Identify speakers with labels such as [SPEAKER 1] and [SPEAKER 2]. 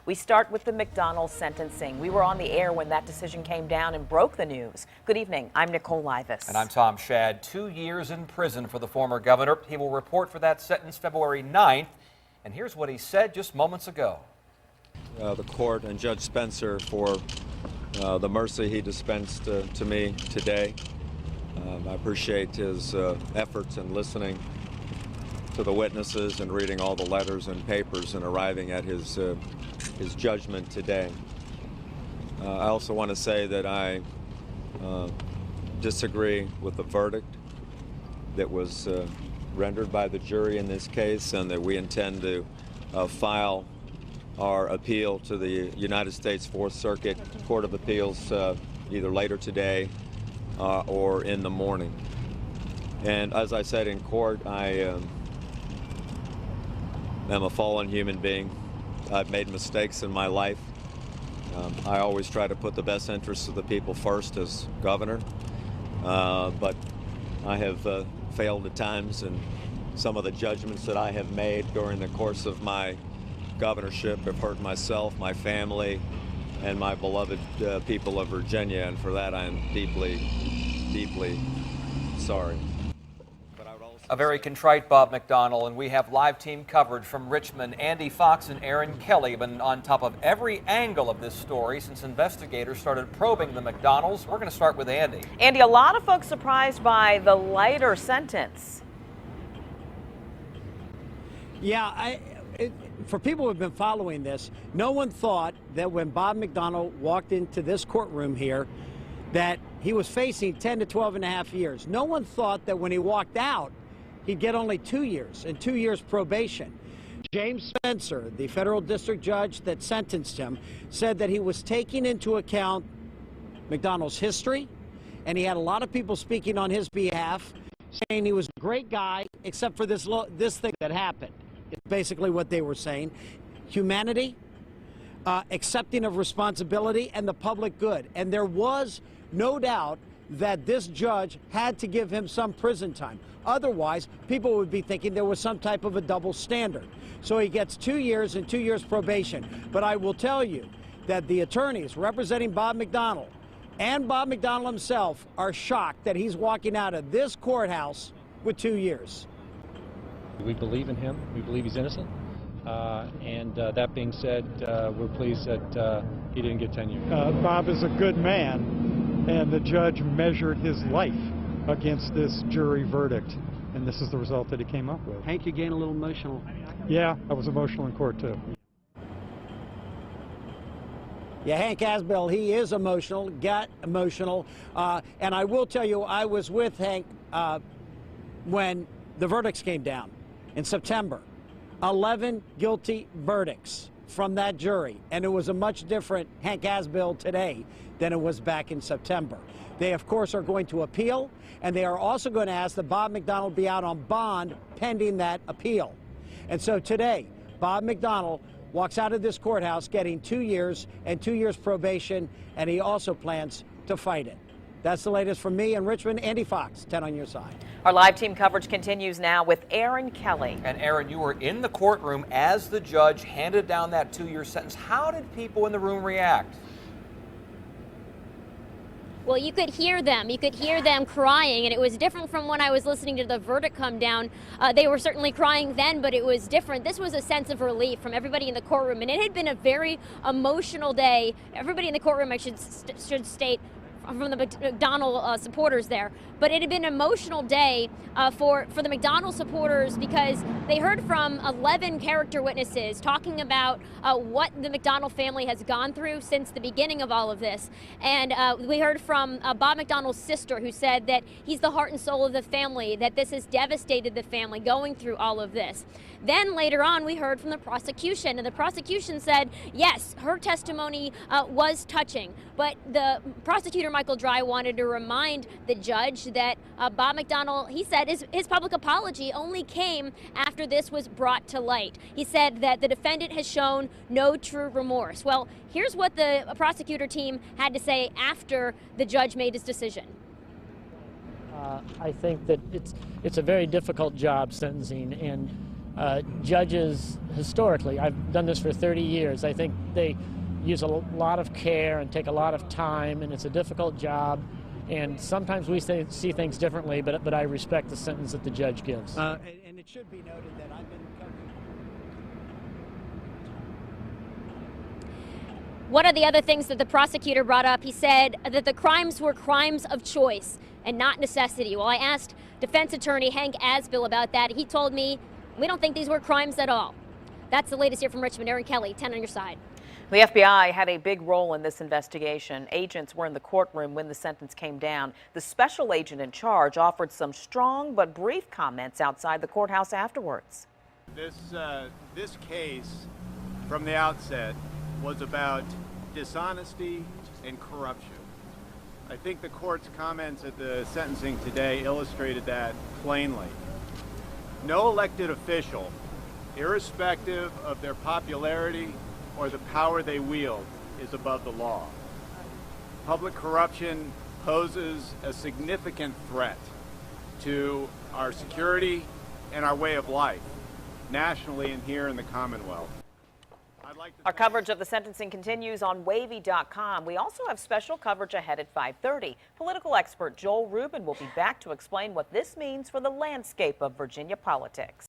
[SPEAKER 1] We start with the McDonnell sentencing. We were on the air when that decision came down and broke the news. Good evening. I'm Nicole Livas.
[SPEAKER 2] And I'm Tom Shad. 2 years in prison for the former governor. He will report for that sentence February 9th. And here's what he said just moments ago.
[SPEAKER 3] The court and Judge Spencer for the mercy he dispensed to me today. I appreciate his efforts in listening to the witnesses and reading all the letters and papers and arriving at his judgment today. I also want to say that I disagree with the verdict that was rendered by the jury in this case, and that we intend to file our appeal to the United States Fourth Circuit Court of Appeals either later today or in the morning. And as I said in court, I am a fallen human being. I've made mistakes in my life. I always try to put the best interests of the people first as governor, but I have failed at times, and some of the judgments that I have made during the course of my governorship have hurt myself, my family, and my beloved people of Virginia, and for that I am deeply, deeply sorry.
[SPEAKER 2] A very contrite Bob McDonnell, and we have live team coverage from Richmond. Andy Fox and Erin Kelley have been on top of every angle of this story since investigators started probing the McDonnells. We're going to start with Andy.
[SPEAKER 1] Andy, a lot of folks surprised by the lighter sentence.
[SPEAKER 4] Yeah, for people who have been following this, no one thought that when Bob McDonnell walked into this courtroom here that he was facing 10 to 12 and a half years. No one thought that when he walked out, he'd get only 2 years and 2 years probation. James Spencer, the federal district judge that sentenced him, said that he was taking into account McDonnell's history, and he had a lot of people speaking on his behalf, saying he was a great guy, except for this thing that happened. It's basically what they were saying. Humanity, accepting of responsibility, and the public good. And there was no doubt that this judge had to give him some prison time. Otherwise, people would be thinking there was some type of a double standard. So he gets 2 years and 2 years probation. But I will tell you that the attorneys representing Bob McDonnell and Bob McDonnell himself are shocked that he's walking out of this courthouse with 2 years.
[SPEAKER 5] We believe in him. We believe he's innocent. And that being said, we're pleased that he didn't get 10 years.
[SPEAKER 6] Bob is a good man, and the judge measured his life against this jury verdict, and this is the result that he came up with.
[SPEAKER 4] Hank, you getting a little emotional?
[SPEAKER 6] Yeah, I was emotional in court too.
[SPEAKER 4] Yeah, Hank Asbell, he is emotional, got emotional. And I will tell you, I was with Hank when the verdicts came down in September. 11 guilty verdicts from that jury, and it was a much different Hank Asbell today than it was back in September. They, of course, are going to appeal, and they are also going to ask that Bob McDonnell be out on bond pending that appeal. And so today, Bob McDonnell walks out of this courthouse getting 2 years and 2 years probation, and he also plans to fight it. That's the latest from me in Richmond. Andy Fox, 10 on your side.
[SPEAKER 1] Our live team coverage continues now with Erin Kelley.
[SPEAKER 2] And Erin, you were in the courtroom as the judge handed down that 2-year sentence. How did people in the room react?
[SPEAKER 7] Well, you could hear them. You could hear them crying, and it was different from when I was listening to the verdict come down. They were certainly crying then, but it was different. This was a sense of relief from everybody in the courtroom, and it had been a very emotional day. Everybody in the courtroom, I should state, from the McDonnell supporters there. But it had been an emotional day for the McDonnell supporters because they heard from 11 character witnesses talking about what the McDonnell family has gone through since the beginning of all of this. And we heard from Bob McDonnell's sister, who said that he's the heart and soul of the family, that this has devastated the family going through all of this. Then later on, we heard from the prosecution, and the prosecution said, yes, her testimony was touching, but the prosecutor, Michael Dry, wanted to remind the judge that Bob McDonnell, he said, his public apology only came after this was brought to light. He said that the defendant has shown no true remorse. Well, here's what the prosecutor team had to say after the judge made his decision.
[SPEAKER 8] I think that it's a very difficult job sentencing, and judges historically, I've done this for 30 years, I think they use a lot of care and take a lot of time, and it's a difficult job. And sometimes we see things differently, but I respect the sentence that the judge gives.
[SPEAKER 4] And it should be noted that I've been covering.
[SPEAKER 7] One of the other things that the prosecutor brought up, he said that the crimes were crimes of choice and not necessity. Well, I asked defense attorney Hank Asbill about that. He told me, we don't think these were crimes at all. That's the latest here from Richmond. Erin Kelley, 10 on your side.
[SPEAKER 1] The FBI had a big role in this investigation. Agents were in the courtroom when the sentence came down. The special agent in charge offered some strong but brief comments outside the courthouse afterwards.
[SPEAKER 9] This case, from the outset, was about dishonesty and corruption. I think the court's comments at the sentencing today illustrated that plainly. No elected official, irrespective of their popularity or the power they wield, is above the law. Public corruption poses a significant threat to our security and our way of life, nationally and here in the Commonwealth.
[SPEAKER 1] Our coverage of the sentencing continues on WAVY.com. We also have special coverage ahead at 5:30. Political expert Joel Rubin will be back to explain what this means for the landscape of Virginia politics.